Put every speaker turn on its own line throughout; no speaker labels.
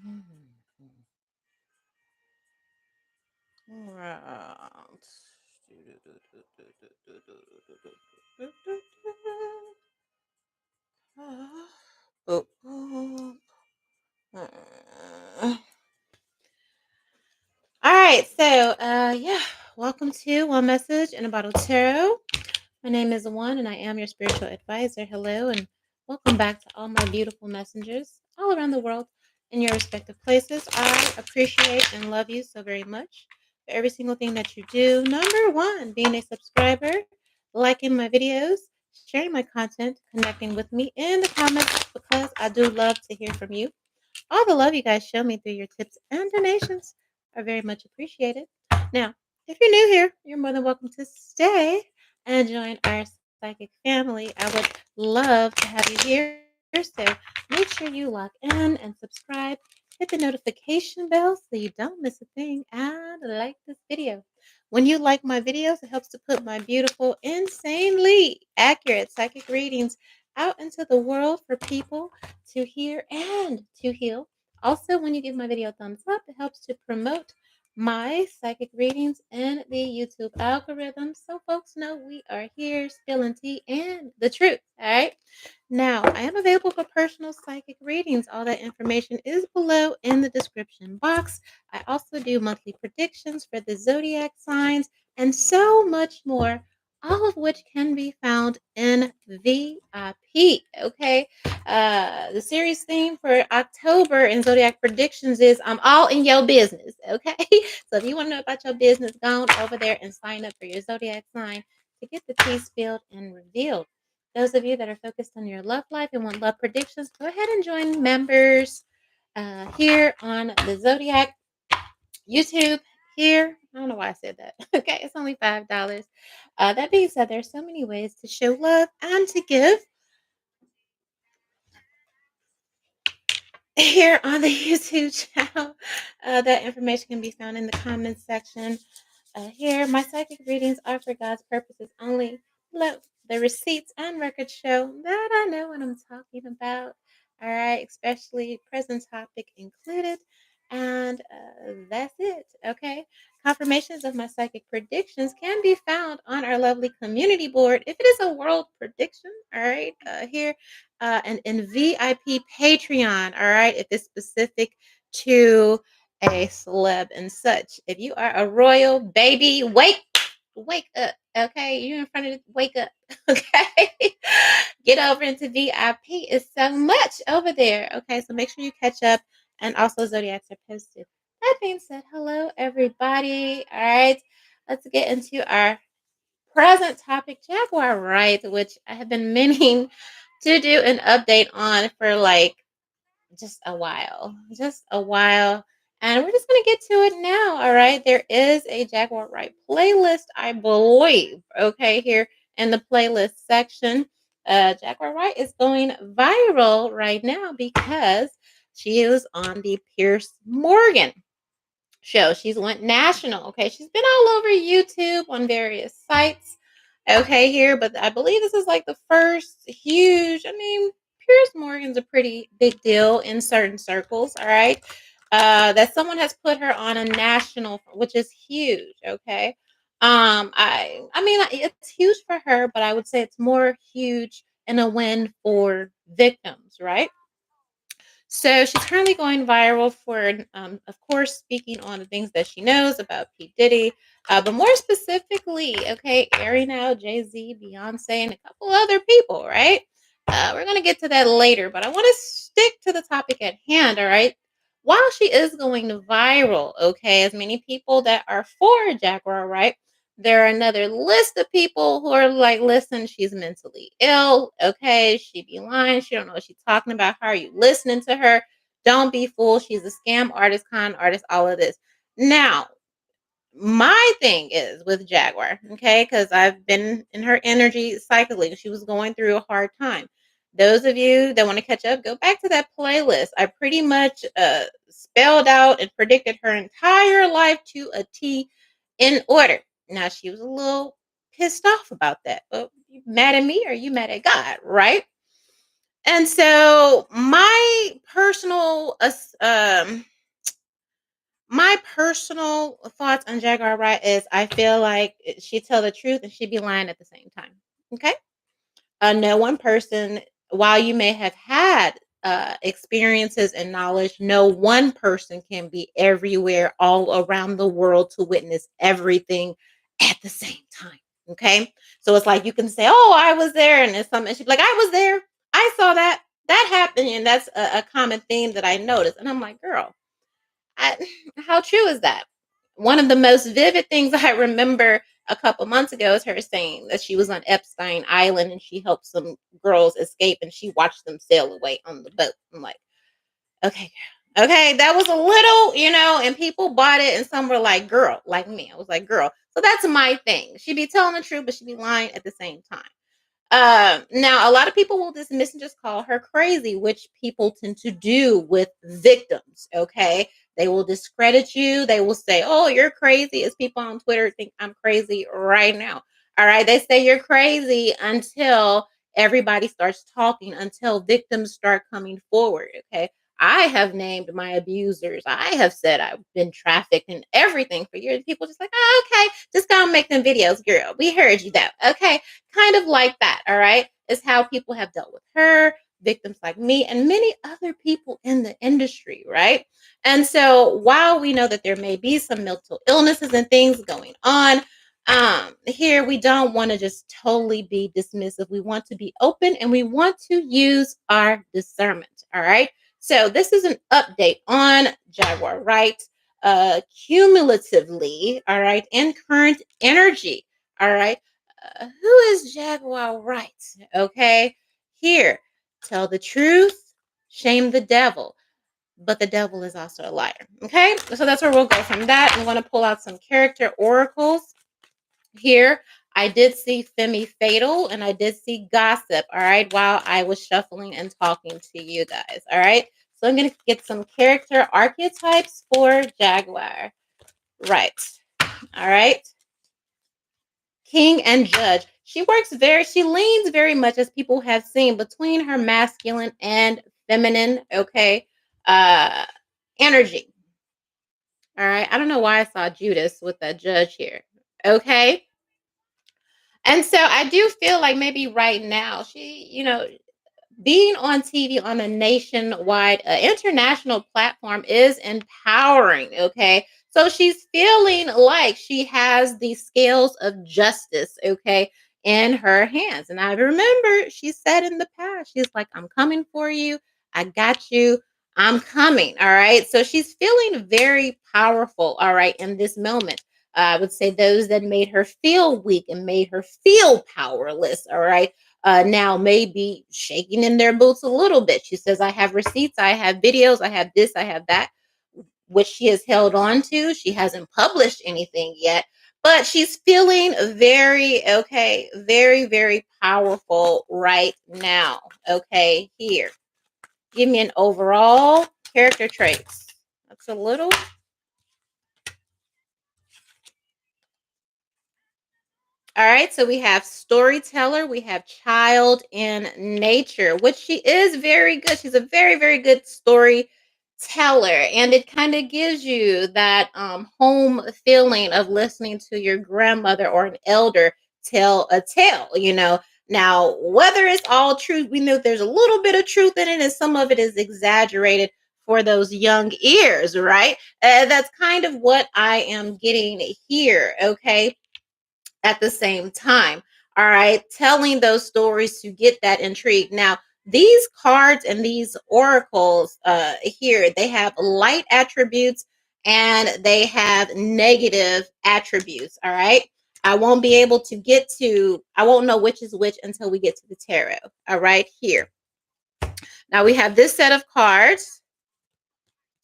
Right. Boop, boop. All right, so yeah, welcome to One Message in a Bottle Tarot. My name is One, and I am your spiritual advisor. Hello, and welcome back to all my beautiful messengers all around the world in your respective places. I appreciate and love you so very much for every single thing that you do. Number one, being a subscriber, liking my videos, sharing my content, connecting with me in the comments because I do love to hear from you. All the love you guys show me through your tips and donations are very much appreciated. Now, if you're new here, you're more than welcome to stay and join our psychic family. I would love to have you here. So make sure you lock in and subscribe. Hit the notification bell so you don't miss a thing. And like this video. When you like my videos, it helps to put my beautiful, insanely accurate psychic readings out into the world for people to hear and to heal. Also, when you give my video a thumbs up, it helps to promote my psychic readings in the YouTube algorithm so folks know we are here spilling tea and the truth. All right. Now, I am available for personal psychic readings. All that information is below in the description box. I also do monthly predictions for the zodiac signs and so much more, all of which can be found in VIP. Okay. The series theme for October in Zodiac Predictions is I'm all in your business. Okay. So if you want to know about your business, go on over there and sign up for your Zodiac sign to get the tea spilled and revealed. Those of you that are focused on your love life and want love predictions, go ahead and join members here on the Zodiac YouTube here. I don't know why I said that. Okay, it's only $5. That being said, there's so many ways to show love and to give here on the YouTube channel. That information can be found in the comments section. Here, my psychic readings are for God's purposes only. Let the receipts and records show that I know what I'm talking about. All right, especially present topic included. And that's it. Okay. Confirmations of my psychic predictions can be found on our lovely community board. If it is a world prediction, all right, here and in VIP Patreon, all right, if it's specific to a celeb and such. If you are a royal baby, wake up. Okay, you in front of wake up. Okay, get over into VIP. It's so much over there. Okay, so make sure you catch up. And also zodiacs are posted. That being said, hello everybody. All right, let's get into our present topic, Jaguar Wright, which I have been meaning to do an update on for like just a while. And we're just going to get to it now. All right. There is a Jaguar Wright playlist, I believe. Okay. Here in the playlist section, Jaguar Wright is going viral right now because she is on the Pierce Morgan show. She's went national. Okay. She's been all over YouTube on various sites. Okay, here, but I believe this is like the first huge. I mean, Piers Morgan's a pretty big deal in certain circles. All right, that someone has put her on a national, which is huge. Okay, I mean, it's huge for her, but I would say it's more huge and a win for victims, right? So she's currently going viral for, of course, speaking on the things that she knows about P. Diddy, but more specifically, okay, airing out Jay Z, Beyonce, and a couple other people, right? We're going to get to that later, but I want to stick to the topic at hand, all right? While she is going viral, okay, as many people that are for Jaguar, right? There are another list of people who are like, listen, she's mentally ill. Okay, she be lying. She don't know what she's talking about. How are you listening to her? Don't be fooled. She's a scam artist, con artist, all of this. Now, my thing is with Jaguar, okay, because I've been in her energy cycling. She was going through a hard time. Those of you that want to catch up, go back to that playlist. I pretty much spelled out and predicted her entire life to a T in order. Now, she was a little pissed off about that. But you mad at me or you mad at God, right? And so my personal thoughts on Jaguar Wright is I feel like she tell the truth and she be lying at the same time. Okay. No one person, while you may have had experiences and knowledge, no one person can be everywhere, all around the world to witness everything at the same time. Okay. So it's like you can say, oh, I was there, and it's something. She'd be like, I was there. I saw that. That happened. And that's a common theme that I noticed. And I'm like, girl, I, how true is that? One of the most vivid things I remember a couple months ago is her saying that she was on Epstein Island and she helped some girls escape and she watched them sail away on the boat. I'm like, okay, okay, that was a little, and people bought it and some were like, girl, like me. I was like, girl. So that's my thing. She be telling the truth, but she be lying at the same time. Now, a lot of people will dismiss and just call her crazy, which people tend to do with victims. Okay. They will discredit you. They will say, oh, you're crazy. As people on Twitter think I'm crazy right now. All right. They say you're crazy until everybody starts talking, until victims start coming forward. Okay. I have named my abusers. I have said I've been trafficked and everything for years. People just like, oh, okay, just go and make them videos, girl. We heard you though. Okay, kind of like that, all right, is how people have dealt with her, victims like me, and many other people in the industry, right? And so while we know that there may be some mental illnesses and things going on, here we don't want to just totally be dismissive. We want to be open and we want to use our discernment, all right? So this is an update on Jaguar Wright, cumulatively, all right, and current energy, all right. Who is Jaguar Wright? Okay, here, tell the truth, shame the devil, but the devil is also a liar. Okay, so that's where we'll go from that. I'm going to pull out some character oracles here. I did see Femi Fatal and I did see Gossip, all right, while I was shuffling and talking to you guys, all right. So I'm going to get some character archetypes for Jaguar. Right. All right. King and Judge. She leans very much, as people have seen, between her masculine and feminine, okay, uh, energy. All right. I don't know why I saw Judas with that judge here. Okay. And so I do feel like maybe right now being on TV on a nationwide, international platform is empowering. Okay. So she's feeling like she has the scales of justice, okay, in her hands. And I remember she said in the past, she's like, I'm coming for you. I got you. I'm coming. All right. So she's feeling very powerful. All right. In this moment. I would say those that made her feel weak and made her feel powerless. All right, now may be shaking in their boots a little bit. She says, I have receipts, I have videos, I have this, I have that, which she has held on to. She hasn't published anything yet, but she's feeling very, okay, very, very powerful right now. Okay, here. Give me an overall character traits. That's a little. All right, so we have storyteller, we have child in nature, which she is very good. She's a very, very good storyteller, and it kind of gives you that home feeling of listening to your grandmother or an elder tell a tale. Now, whether it's all truth, we know there's a little bit of truth in it, and some of it is exaggerated for those young ears, right? That's kind of what I am getting here. Okay, at the same time. All right, telling those stories to get that intrigue. Now, these cards and these oracles here, they have light attributes and they have negative attributes. All right. I won't know which is which until we get to the tarot. All right, here. Now we have this set of cards.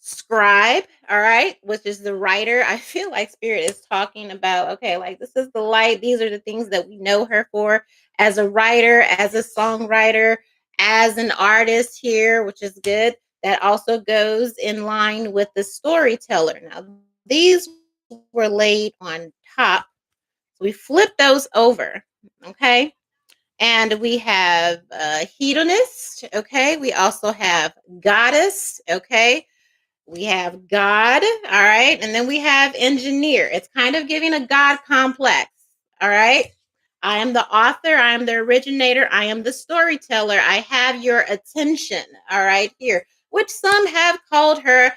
Scribe, all right, which is the writer. I feel like spirit is talking about, okay, like this is the light. These are the things that we know her for as a writer, as a songwriter, as an artist here, which is good. That also goes in line with the storyteller. Now, these were laid on top. So we flip those over, okay? And we have hedonist, Christ. Okay. We also have goddess. Okay. We have God, all right, and then we have engineer. It's kind of giving a God complex, all right. I am the author, I am the originator, I am the storyteller. I have your attention, all right, here, which some have called her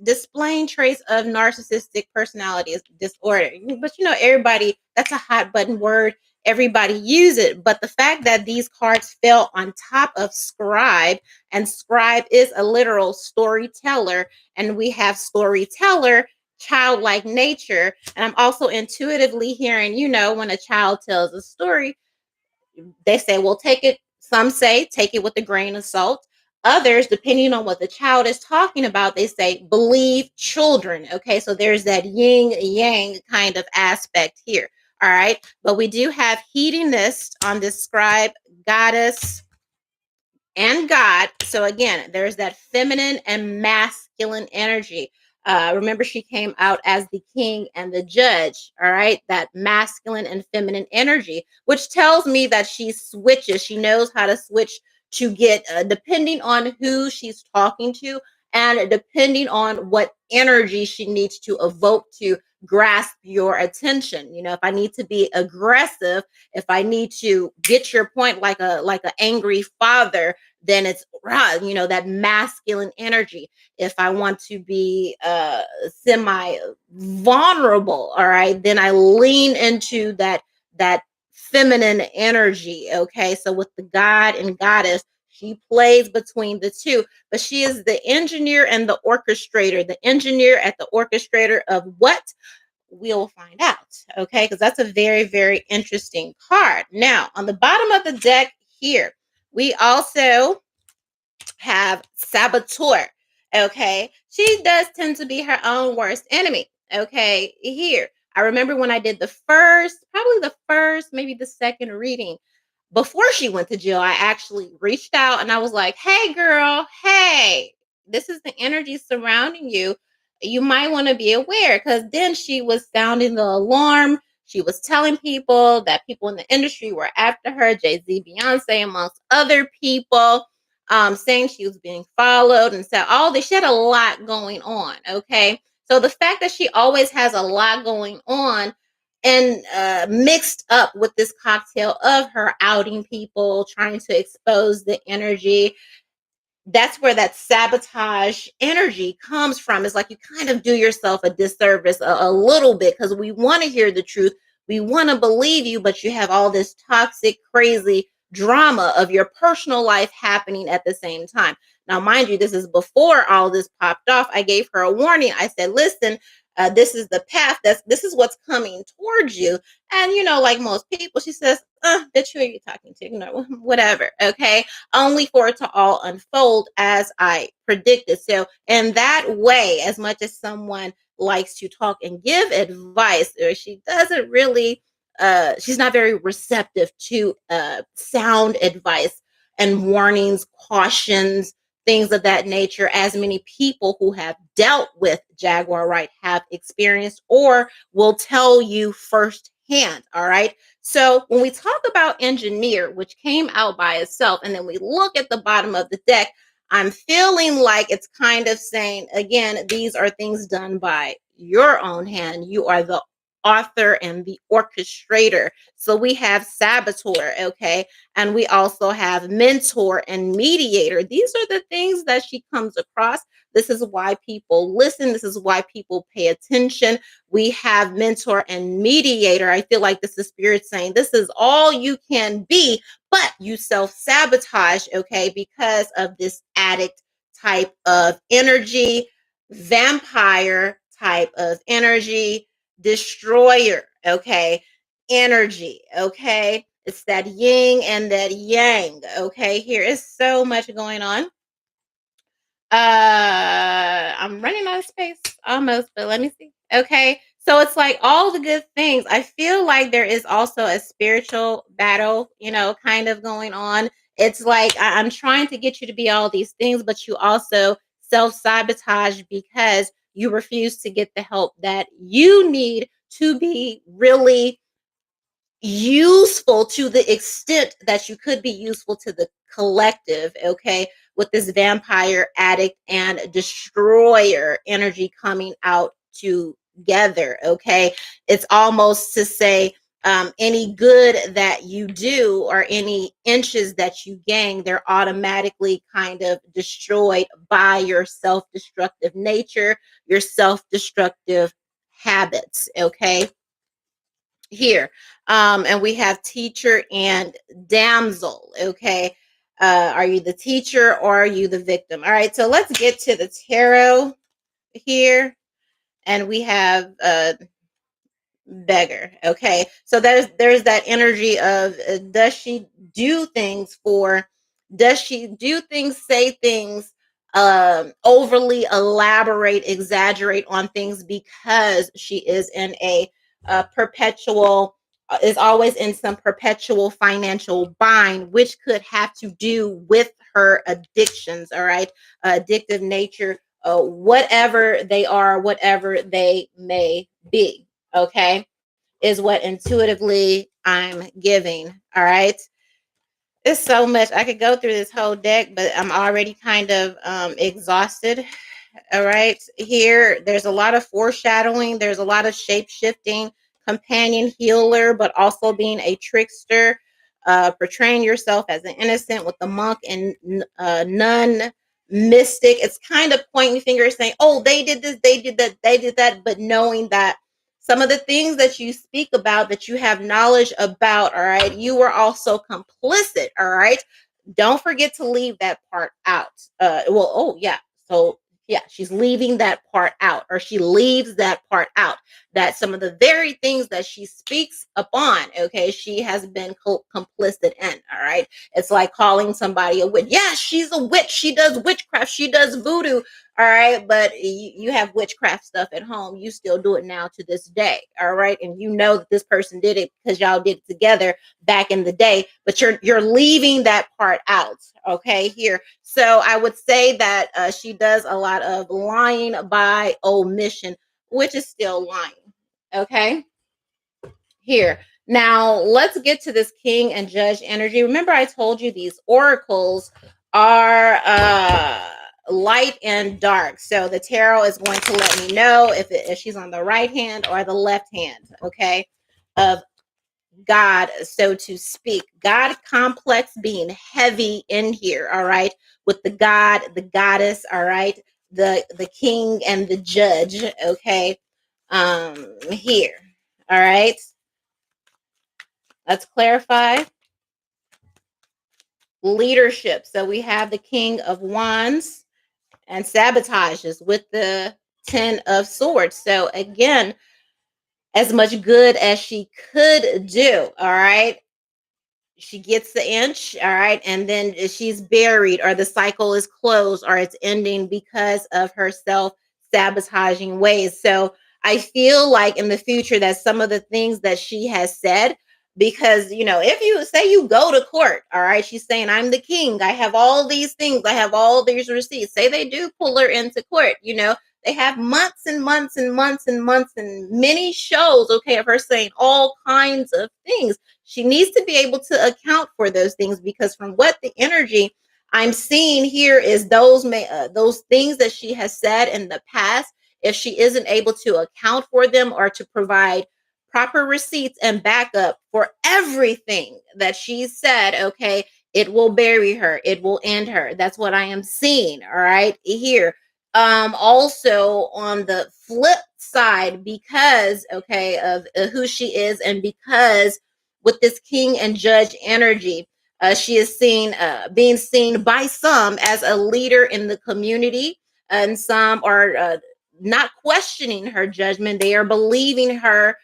displaying traits of narcissistic personality disorder. But everybody, that's a hot button word. Everybody use it. But the fact that these cards fell on top of scribe, and scribe is a literal storyteller, and we have storyteller, childlike nature. And I'm also intuitively hearing, when a child tells a story, they say, well, take it. Some say take it with a grain of salt. Others, depending on what the child is talking about, they say believe children. Okay, so there's that yin yang kind of aspect here. All right, but we do have hedonist on this scribe, goddess, and God. So again, there's that feminine and masculine energy. Remember, she came out as the king and the judge. All right, that masculine and feminine energy, which tells me that she switches. She knows how to switch to get, depending on who she's talking to, and depending on what energy she needs to evoke to grasp your attention. If I need to be aggressive, if I need to get your point like a angry father, then it's that masculine energy. If I want to be semi vulnerable, all right, then I lean into that feminine energy. Okay, so with the God and goddess, she plays between the two, but she is the engineer and the orchestrator, the engineer at the orchestrator of what we'll find out. Okay, because that's a very, very interesting card. Now, on the bottom of the deck here, we also have saboteur. Okay, she does tend to be her own worst enemy. Okay, here, I remember when I did probably the first, maybe the second reading before she went to jail, I actually reached out and I was like, hey, girl, hey, this is the energy surrounding you. You might want to be aware, because then she was sounding the alarm. She was telling people that people in the industry were after her, Jay-Z, Beyonce, amongst other people, saying she was being followed and said all this. She had a lot going on. Okay. So the fact that she always has a lot going on, and mixed up with this cocktail of her outing people, trying to expose the energy, that's where that sabotage energy comes from. It's like you kind of do yourself a disservice a little bit, because we want to hear the truth. We want to believe you, but you have all this toxic, crazy drama of your personal life happening at the same time. Now, mind you, this is before all this popped off. I gave her a warning. I said, listen, this is the path. This is what's coming towards you. And, like most people, she says, bitch, who are you talking to? Whatever. Okay, only for it to all unfold as I predicted. So, in that way, as much as someone likes to talk and give advice, she doesn't really, she's not very receptive to sound advice and warnings, cautions, things of that nature, as many people who have dealt with Jaguar Wright have experienced or will tell you firsthand. All right. So when we talk about engineer, which came out by itself, and then we look at the bottom of the deck, I'm feeling like it's kind of saying, again, these are things done by your own hand. You are the author and the orchestrator. So we have saboteur, okay? And we also have mentor and mediator. These are the things that she comes across. This is why people listen. This is why people pay attention. We have mentor and mediator. I feel like this is spirit saying this is all you can be, but you self-sabotage, okay, because of this addict type of energy, vampire type of energy, destroyer, okay, energy, okay. It's that yin and that yang, okay. Here is so much going on. I'm running out of space almost, but let me see. Okay. So it's like all the good things. I feel like there is also a spiritual battle, kind of going on. It's like I'm trying to get you to be all these things, but you also self-sabotage because you refuse to get the help that you need to be really useful to the extent that you could be useful to the collective, okay, with this vampire, addict, and destroyer energy coming out together, okay? It's almost to say, any good that you do or any inches that you gain, they're automatically kind of destroyed by your self destructive nature, your self destructive habits, okay? Here, and we have teacher and damsel, okay? Are you the teacher or are you the victim? All right, so let's get to the tarot here, and we have beggar, okay? So there's that energy of, does she do things, say things, overly elaborate, exaggerate on things because she is in a perpetual is always in some perpetual financial bind, which could have to do with her addictions, all right? Addictive nature, whatever they are, whatever they may be, okay, is what intuitively I'm giving. All right. It's so much. I could go through this whole deck, but I'm already kind of exhausted. All right. Here, there's a lot of foreshadowing. There's a lot of shape shifting, companion healer, but also being a trickster, portraying yourself as an innocent with the monk and nun mystic. It's kind of pointing fingers saying, oh, they did this, they did that, they did that. But knowing that some of the things that you speak about, that you have knowledge about, all right, you were also complicit, all right? Don't forget to leave that part out. Oh yeah. So yeah, she's leaving that part out, or she leaves that part out. That some of the very things that she speaks upon, okay, she has been complicit in. All right, it's like calling somebody a witch. Yeah, she's a witch. She does witchcraft. She does voodoo. All right, but you have witchcraft stuff at home. You still do it now to this day. All right, and you know that this person did it because y'all did it together back in the day, but you're leaving that part out, okay, here. So I would say that she does a lot of lying by omission, which is still lying, okay, here. Now let's get to this king and judge energy. Remember, I told you these oracles are light and dark. So the tarot is going to let me know if she's on the right hand or the left hand, okay, of God, so to speak. God complex being heavy in here, all right, with the God, the goddess, all right, the king and the judge, okay, here, all right. Let's clarify leadership. So we have the king of wands and sabotages with the 10 of swords. So again, as much good as she could do, all right, she gets the inch, all right, and then she's buried, or the cycle is closed, or it's ending because of her self-sabotaging ways. So I feel like in the future that some of the things that she has said, because if you say you go to court, all right, she's saying, I'm the king, I have all these things, I have all these receipts. Say they do pull her into court, they have months and months and months and months and many shows, okay, of her saying all kinds of things. She needs to be able to account for those things, because from what the energy I'm seeing here is those things that she has said in the past, if she isn't able to account for them or to provide proper receipts and backup for everything that she said, okay, it will bury her, it will end her. That's what I am seeing, all right, here. Also on the flip side, because okay, of who she is, and because with this king and judge energy, she is being seen by some as a leader in the community, and some are not questioning her judgment. They are believing her,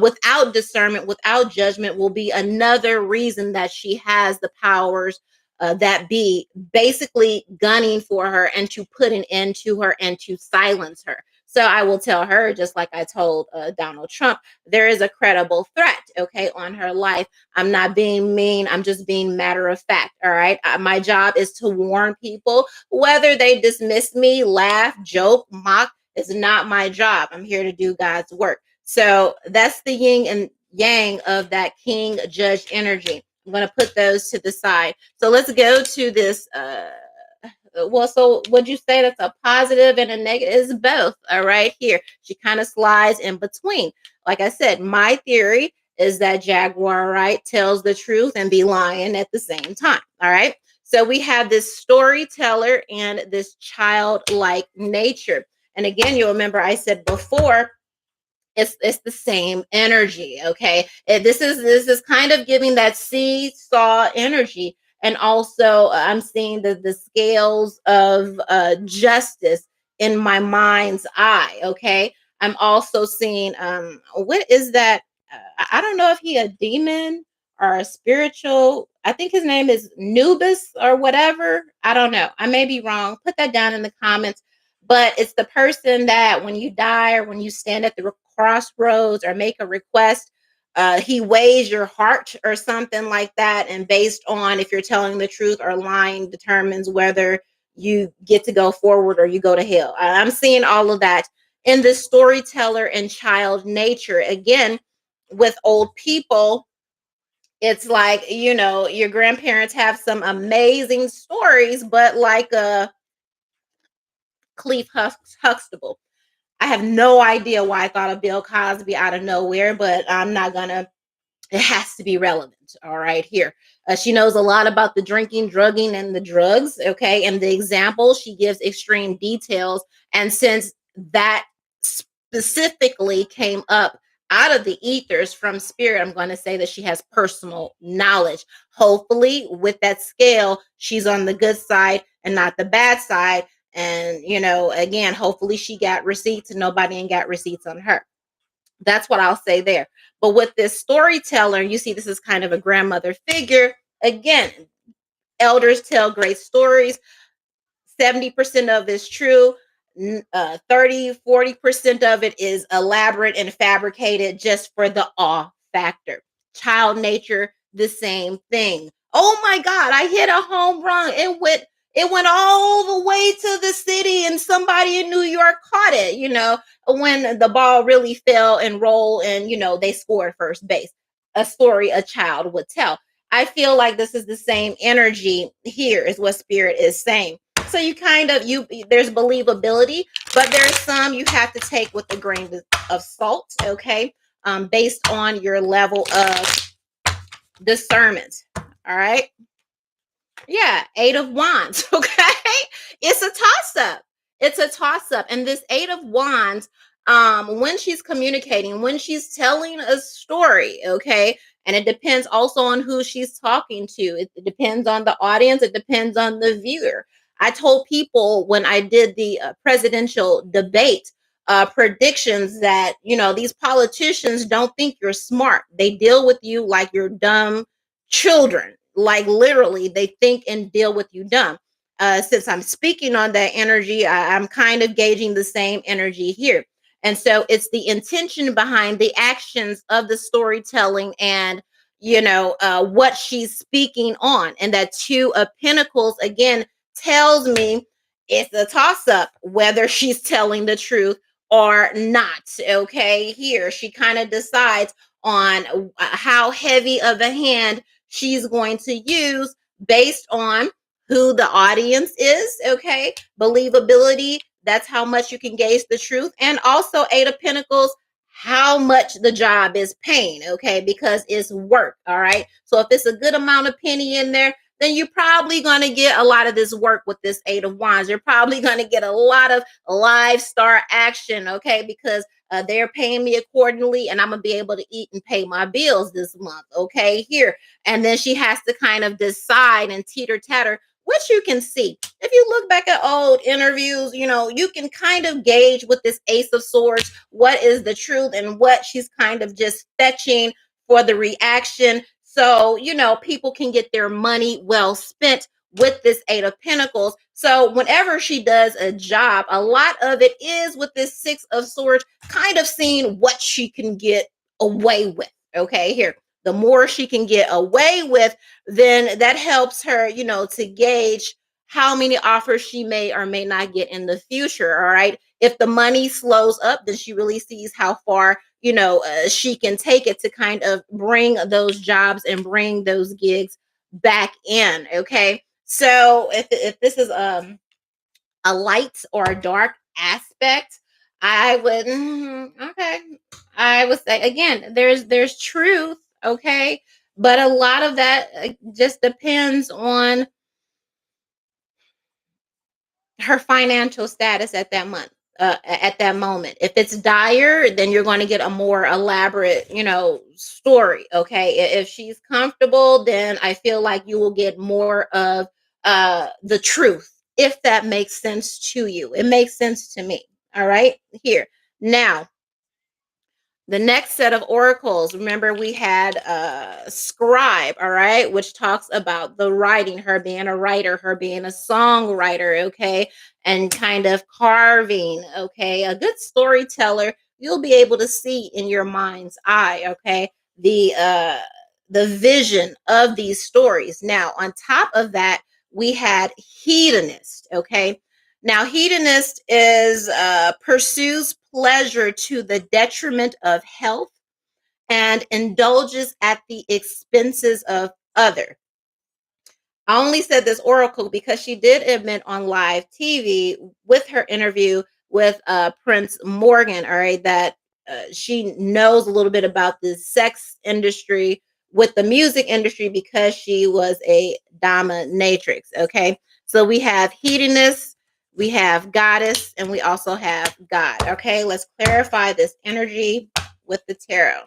without discernment, without judgment, will be another reason that she has the powers that be basically gunning for her and to put an end to her and to silence her. So I will tell her, just like I told Donald Trump, there is a credible threat, okay, on her life. I'm not being mean. I'm just being matter of fact. All right. My job is to warn people. Whether they dismiss me, laugh, joke, mock is not my job. I'm here to do God's work. So that's the yin and yang of that king judge energy. I'm going to put those to the side. So let's go to this. Well, so would you say that's a positive and a negative? It's both. All right, here. She kind of slides in between. Like I said, my theory is that Jaguar Wright tells the truth and be lying at the same time. All right. So we have this storyteller and this childlike nature. And again, you'll remember I said before, it's the same energy. Okay, this is kind of giving that seesaw energy, and also I'm seeing the scales of justice in my mind's eye. Okay, I'm also seeing what is that? I don't know if he a demon or a spiritual. I think his name is Nubis or whatever. I don't know. I may be wrong. Put that down in the comments. But it's the person that when you die or when you stand at the crossroads or make a request, he weighs your heart or something like that. And based on if you're telling the truth or lying, determines whether you get to go forward or you go to hell. I'm seeing all of that in the storyteller and child nature. Again, with old people, it's like, your grandparents have some amazing stories, but like Cleve Huxtable. I have no idea why I thought of Bill Cosby out of nowhere, but I'm not gonna. It has to be relevant. All right, here. She knows a lot about the drinking, drugging, and the drugs. Okay, and the example she gives extreme details. And since that specifically came up out of the ethers from spirit, I'm going to say that she has personal knowledge. Hopefully, with that scale, she's on the good side and not the bad side. And, again, hopefully she got receipts and nobody ain't got receipts on her. That's what I'll say there. But with this storyteller, you see this is kind of a grandmother figure. Again, elders tell great stories. 70% of it is true. 30-40% of it is elaborate and fabricated just for the awe factor. Child nature, the same thing. Oh my God, I hit a home run. It went all the way to the city and somebody in New York caught it, when the ball really fell and rolled and, they scored first base. A story a child would tell. I feel like this is the same energy here, is what spirit is saying. So you kind of there's believability, but there's some you have to take with a grain of salt, okay? Based on your level of discernment. All right. Yeah, 8 of Wands. Okay. It's a toss-up. It's a toss-up. And this 8 of Wands, when she's communicating, when she's telling a story, okay, and it depends also on who she's talking to. It depends on the audience, it depends on the viewer. I told people when I did the presidential debate predictions that, these politicians don't think you're smart. They deal with you like you're dumb children. Like literally, they think and deal with you dumb. Since I'm speaking on that energy, I'm kind of gauging the same energy here. And so it's the intention behind the actions of the storytelling and, what she's speaking on. And that 2 of Pentacles, again, tells me it's a toss up whether she's telling the truth or not. Okay, here she kind of decides on how heavy of a hand she's going to use based on who the audience is. Okay, believability, that's how much you can gauge the truth. And also 8 of Pentacles, how much the job is paying. Okay, because it's work. All right, so if it's a good amount of penny in there, then you're probably going to get a lot of this work with this 8 of Wands. You're probably going to get a lot of live star action. Okay, because they're paying me accordingly and I'm gonna be able to eat and pay my bills this month. Okay, here. And then she has to kind of decide and teeter tatter, which you can see. If you look back at old interviews, you can kind of gauge with this Ace of Swords what is the truth and what she's kind of just fetching for the reaction. So, people can get their money well spent with this 8 of Pentacles. So whenever she does a job, a lot of it is with this 6 of Swords, kind of seeing what she can get away with. Okay, here. The more she can get away with, then that helps her, to gauge how many offers she may or may not get in the future. All right. If the money slows up, then she really sees how far, she can take it to kind of bring those jobs and bring those gigs back in. Okay. So if this is a light or a dark aspect, I would okay. I would say again, there's truth, okay, but a lot of that just depends on her financial status at that month, at that moment. If it's dire, then you're going to get a more elaborate, story. Okay, if she's comfortable, then I feel like you will get more of the truth, if that makes sense to you. It makes sense to me. All right, here now. The next set of oracles, remember we had scribe, all right, which talks about the writing, her being a writer, her being a songwriter, okay, and kind of carving, okay, a good storyteller. You'll be able to see in your mind's eye, okay, the vision of these stories. Now, on top of that, we had hedonist, okay. Now, hedonist is pursues pleasure to the detriment of health and indulges at the expenses of other. I only said this oracle because she did admit on live TV with her interview with Prince Morgan, all right, that she knows a little bit about the sex industry with the music industry because she was a dominatrix, okay? So we have hedonist, we have goddess, and we also have God, okay? Let's clarify this energy with the tarot.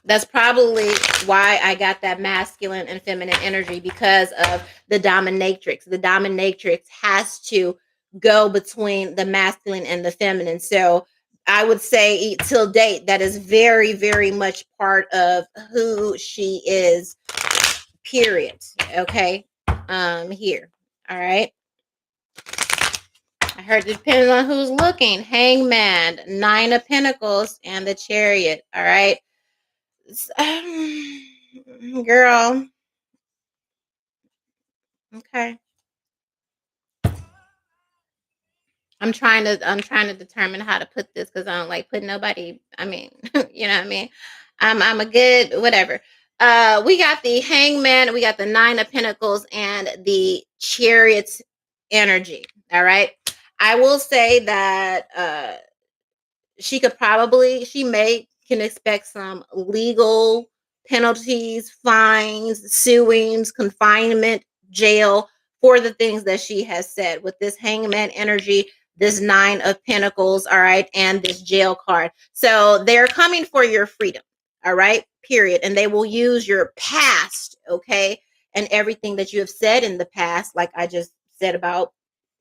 That's probably why I got that masculine and feminine energy, because of the dominatrix. The dominatrix has to go between the masculine and the feminine. So I would say till date, that is very, very much part of who she is, period. Okay. Here. All right. I heard it depends on who's looking. Hangman, Nine of Pentacles, and the Chariot. All right. Girl. Okay. I'm trying to determine how to put this because I don't like putting nobody. I mean, you know what I mean? I'm a good whatever. We got the Hangman, we got the Nine of Pentacles, and the Chariot's energy. All right. I will say that she may can expect some legal penalties, fines, suings, confinement, jail for the things that she has said with this Hangman energy, this Nine of Pentacles, all right, and this jail card. So they're coming for your freedom, all right, period. And they will use your past, okay, and everything that you have said in the past, like I just said about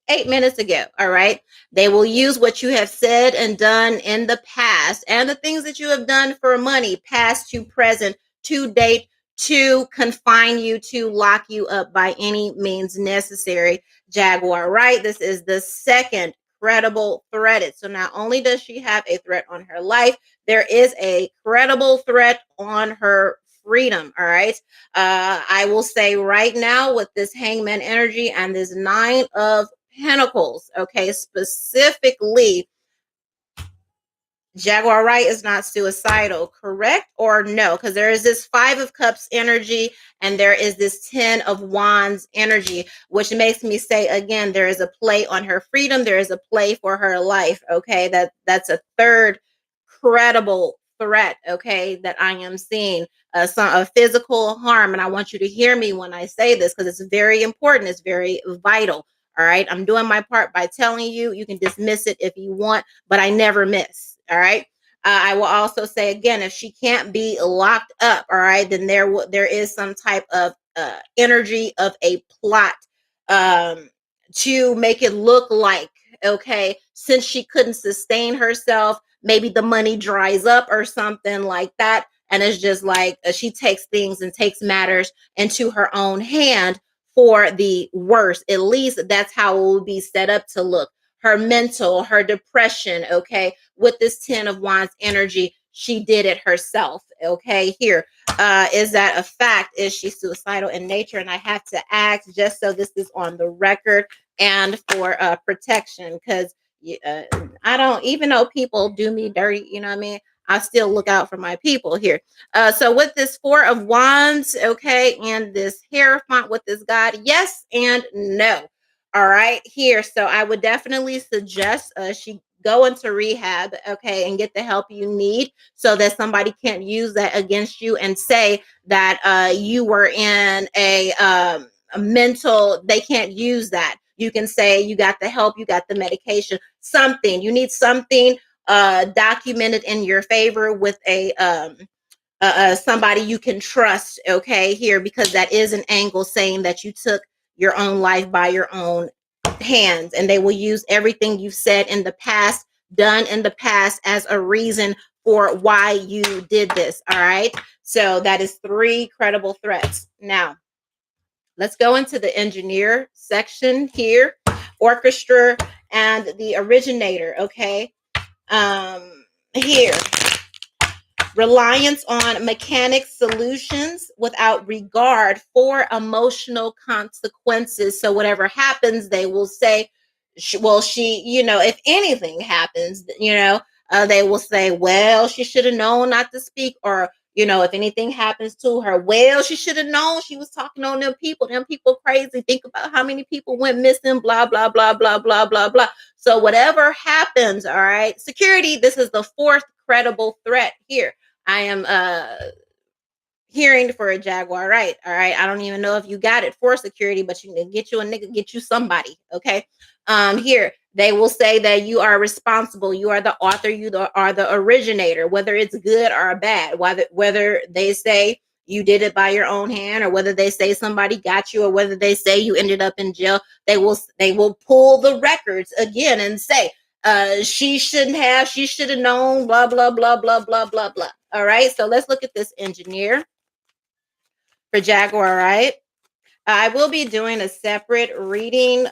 8 minutes ago. All right. They will use what you have said and done in the past and the things that you have done for money, past to present, to date, to confine you, to lock you up by any means necessary. Jaguar, right? This is the second credible threat. So not only does she have a threat on her life, there is a credible threat on her freedom. All right. I will say right now with this Hangman energy and this Nine of Pentacles, okay, specifically, Jaguar Wright is not suicidal, correct or no? Because there is this Five of Cups energy and there is this Ten of Wands energy, which makes me say again, there is a play on her freedom. There is a play for her life. Okay, that's a third credible threat. Okay, that I am seeing some a physical harm, and I want you to hear me when I say this because it's very important. It's very vital. All right, I'm doing my part by telling you. You can dismiss it if you want, but I never miss. All right. I will also say again, if she can't be locked up, all right, then there is some type of energy of a plot um, to make it look like, okay, since she couldn't sustain herself, maybe the money dries up or something like that, and it's just like she takes things and takes matters into her own hand for the worst. At least that's how it will be set up to look. Her mental, her depression, okay, with this Ten of Wands energy, she did it herself. Okay, here is that a fact? Is she suicidal in nature? And I have to ask, just so this is on the record and for protection, because I don't, even though people do me dirty, you know what I mean, I still look out for my people here. So with this Four of Wands, okay, and this Hierophant with this God, yes and no. All right, here. So I would definitely suggest she go into rehab, okay, and get the help you need so that somebody can't use that against you and say that you were in a mental, they can't use that. You can say you got the help, you got the medication, something. You need something documented in your favor with a somebody you can trust, okay, here, because that is an angle saying that you took your own life by your own hands, and they will use everything you've said in the past, done in the past, as a reason for why you did this. All right, so that is 3 credible threats. Now let's go into the engineer section here, orchestra and the originator. Okay, here, reliance on mechanic solutions without regard for emotional consequences. So whatever happens, they will say, well, she, if anything happens, they will say, well, she should have known not to speak. Or, if anything happens to her, well, she should have known she was talking on them people. Them people crazy. Think about how many people went missing, blah, blah, blah, blah, blah, blah, blah. So whatever happens, all right, security, this is the 4th credible threat here. I am hearing for a Jaguar Wright. All right. I don't even know if you got it for security, but you can get you a nigga, get you somebody. Okay. Here, they will say that you are responsible. You are the author. You are the originator, whether it's good or bad, whether they say you did it by your own hand, or whether they say somebody got you, or whether they say you ended up in jail. They will pull the records again and say, she should have known, blah, blah, blah, blah, blah, blah, blah. All right. So let's look at this engineer for Jaguar Wright. I will be doing a separate reading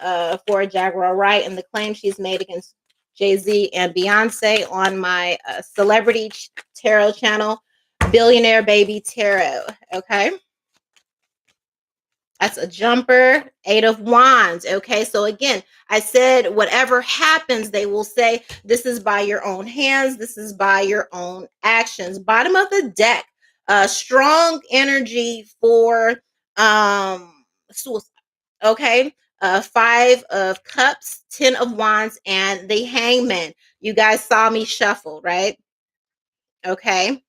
for Jaguar Wright and the claim she's made against Jay-Z and Beyonce on my celebrity tarot channel, Billionaire Baby Tarot. Okay. That's a jumper, 8 of Wands. Okay, so again, I said whatever happens, they will say this is by your own hands. This is by your own actions. Bottom of the deck, strong energy for suicide. Okay, 5 of Cups, 10 of Wands, and the Hangman. You guys saw me shuffle, right? Okay.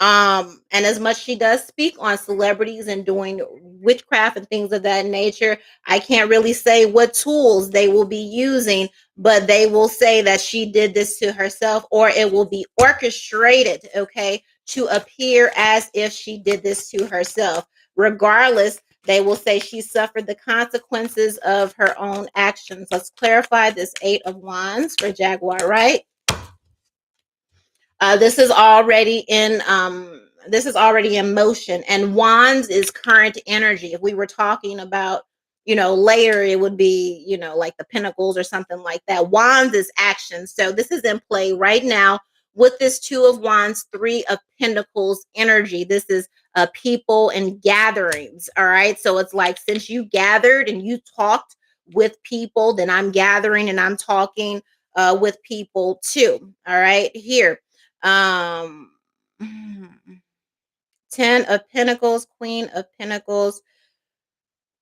And as much she does speak on celebrities and doing witchcraft and things of that nature, I can't really say what tools they will be using, but they will say that she did this to herself, or it will be orchestrated, okay, to appear as if she did this to herself. Regardless, they will say she suffered the consequences of her own actions. Let's clarify this 8 of Wands for Jaguar Wright. This is already in motion, and Wands is current energy. If we were talking about, later, it would be, like the Pentacles or something like that. Wands is action. So this is in play right now with this 2 of Wands, 3 of Pentacles energy. This is people and gatherings. All right. So it's like, since you gathered and you talked with people, then I'm gathering and I'm talking with people too. All right. Here, um 10 of Pentacles, Queen of Pentacles,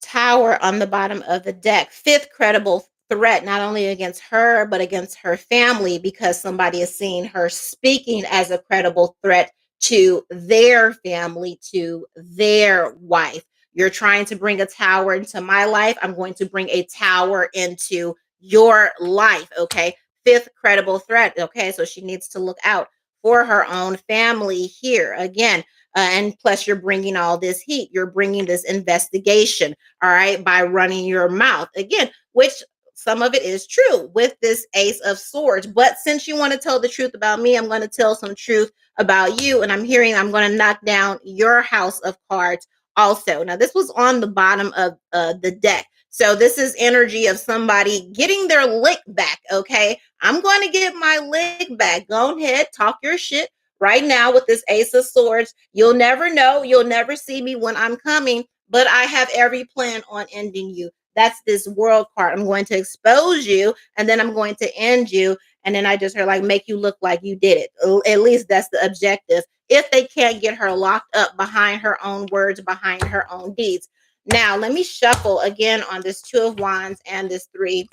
Tower on the bottom of the deck. 5th credible threat, not only against her, but against her family, because somebody is seeing her speaking as a credible threat to their family, to their wife. You're trying to bring a tower into my life. I'm going to bring a tower into your life. Okay. 5th credible threat. Okay. So she needs to look out for her own family here again. And plus, you're bringing all this heat. You're bringing this investigation, all right, by running your mouth again, which some of it is true with this Ace of Swords. But since you want to tell the truth about me, I'm going to tell some truth about you. And I'm going to knock down your house of cards also. Now, this was on the bottom of the deck. So this is energy of somebody getting their lick back, okay? I'm going to get my lick back. Go ahead, talk your shit. right now with this Ace of Swords. You'll never know. You'll never see me when I'm coming, but I have every plan on ending you. That's this world card. I'm going to expose you and then I'm going to end you. And then I just heard like make you look like you did it. At least that's the objective. If they can't get her locked up behind her own words, behind her own deeds. Now, let me shuffle again on this Two of Wands and this Three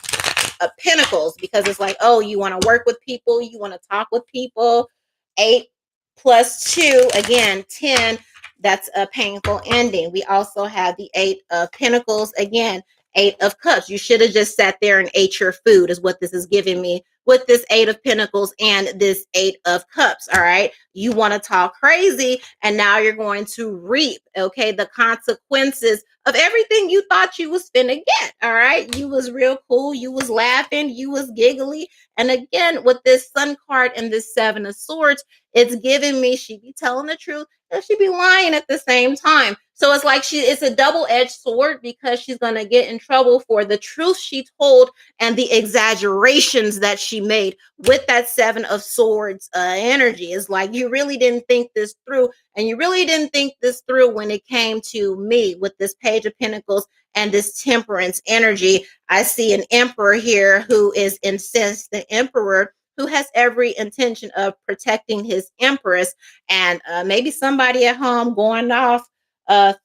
of Pentacles, because it's like, oh, you want to work with people, you want to talk with people. 8 plus 2, again, 10. That's a painful ending. We also have the 8 of Pentacles, again, 8 of Cups. You should have just sat there and ate your food, is what this is giving me with this 8 of Pentacles and this 8 of Cups. All right. You want to talk crazy, and now you're going to reap, okay, the consequences of everything you thought you was finna get. All right. You was real cool. You was laughing. You was giggly. And again, with this Sun card and this 7 of Swords, it's giving me she be telling the truth and she be lying at the same time. So it's like it's a double-edged sword, because she's going to get in trouble for the truth she told and the exaggerations that she made with that 7 of Swords energy. It's like you really didn't think this through, and you really didn't think this through when it came to me with this Page of Pentacles and this Temperance energy. I see an Emperor here who is incensed, the Emperor who has every intention of protecting his Empress, and maybe somebody at home going off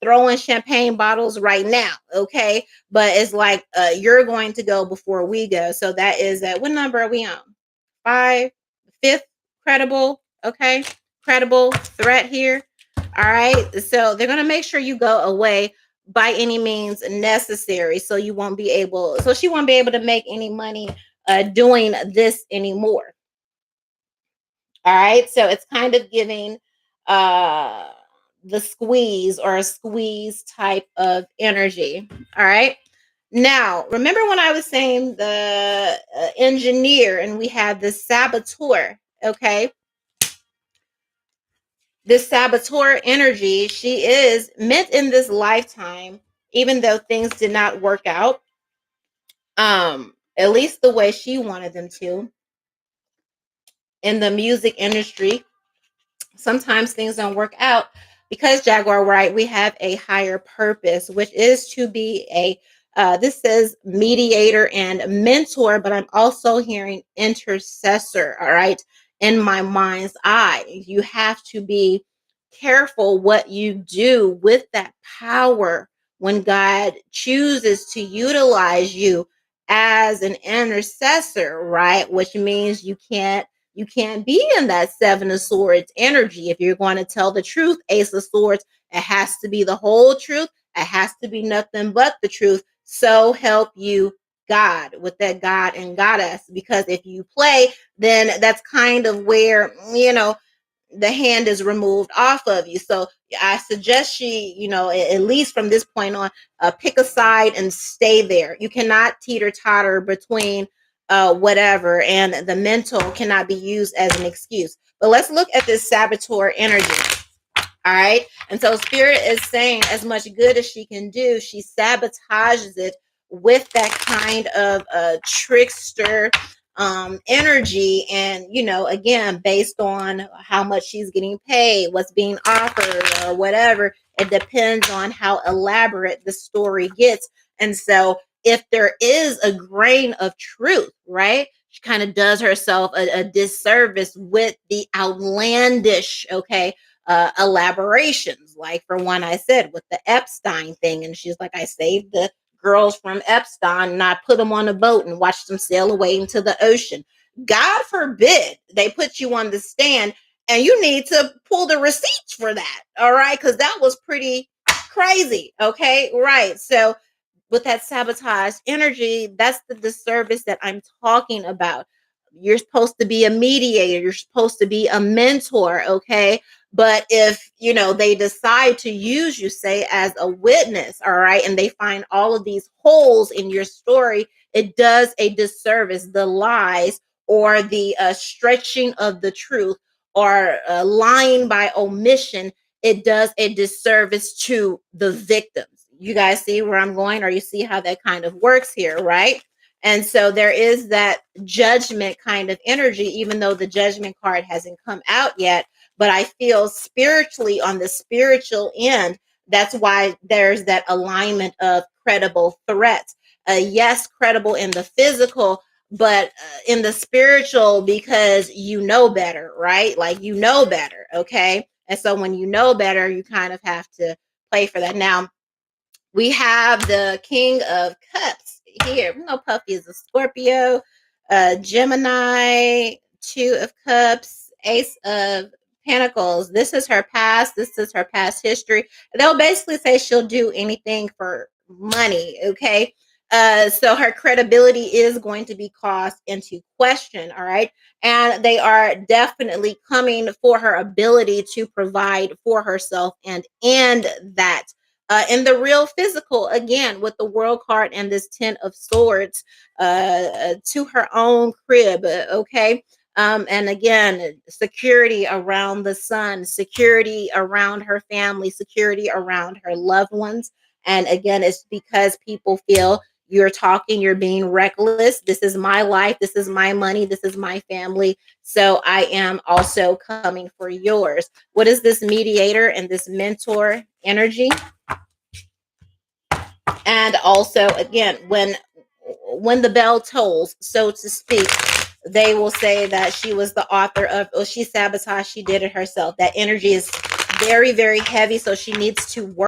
throwing champagne bottles right now, okay? But it's like you're going to go before we go. So that is what number are we on? 5, 5th, credible, okay? Credible threat here. All right. So they're going to make sure you go away by any means necessary. So you won't be able, so she won't be able to make any money doing this anymore. All right. So it's kind of giving the squeeze, or a squeeze type of energy. All right. Now, remember when I was saying the engineer and we had the saboteur, okay? This saboteur energy, she is meant in this lifetime, even though things did not work out, at least the way she wanted them to in the music industry. Sometimes things don't work out because Jaguar Wright, we have a higher purpose, which is to be a this says mediator and mentor, but I'm also hearing intercessor. All right, in my mind's eye, you have to be careful what you do with that power when God chooses to utilize you as an intercessor, right? Which means you can't be in that 7 of Swords energy. If you're going to tell the truth, Ace of Swords, it has to be the whole truth. It has to be nothing but the truth. So help you God, with that God and Goddess. Because if you play, then that's kind of where, the hand is removed off of you. So I suggest she, at least from this point on, pick a side and stay there. You cannot teeter totter between whatever, and the mental cannot be used as an excuse. But let's look at this saboteur energy. All right. And so Spirit is saying as much good as she can do, she sabotages it with that kind of trickster energy. And, again, based on how much she's getting paid, what's being offered, or whatever, it depends on how elaborate the story gets. And so if there is a grain of truth, right, she kind of does herself a disservice with the outlandish, okay, elaborations. Like for one, I said with the Epstein thing, and she's like, I saved the girls from Epstein and I put them on a boat and watched them sail away into the ocean. God forbid they put you on the stand and you need to pull the receipts for that. All right. Because that was pretty crazy. Okay. Right. So with that sabotage energy, that's the disservice that I'm talking about. You're supposed to be a mediator. You're supposed to be a mentor. Okay. But if, they decide to use you, say, as a witness, all right, and they find all of these holes in your story, it does a disservice. The lies, or the stretching of the truth, or lying by omission, it does a disservice to the victims. You guys see where I'm going, or you see how that kind of works here, right? And so there is that judgment kind of energy, even though the judgment card hasn't come out yet. but I feel spiritually, on the spiritual end, that's why there's that alignment of credible threats. Yes, credible in the physical, but in the spiritual, because you know better, right? Like, you know better, okay? And so when you know better, you kind of have to play for that. Now, we have the King of Cups here. We know Puffy is a Scorpio, Gemini, Two of Cups, Ace of Pentacles. This is her past. This is her past history. They'll basically say she'll do anything for money, okay? So her credibility is going to be called into question, all right? And they are definitely coming for her ability to provide for herself and that in the real physical, again, with the world card and this 10 of swords, to her own crib, okay? And again, security around the son, security around her family, security around her loved ones. And again, it's because people feel you're talking, you're being reckless. This is my life. This is my money. This is my family. So I am also coming for yours. What is this mediator and this mentor energy? And also, again, when the bell tolls, so to speak, they will say that she was the author of, or she sabotaged, she did it herself. That energy is very, very heavy, so she needs to work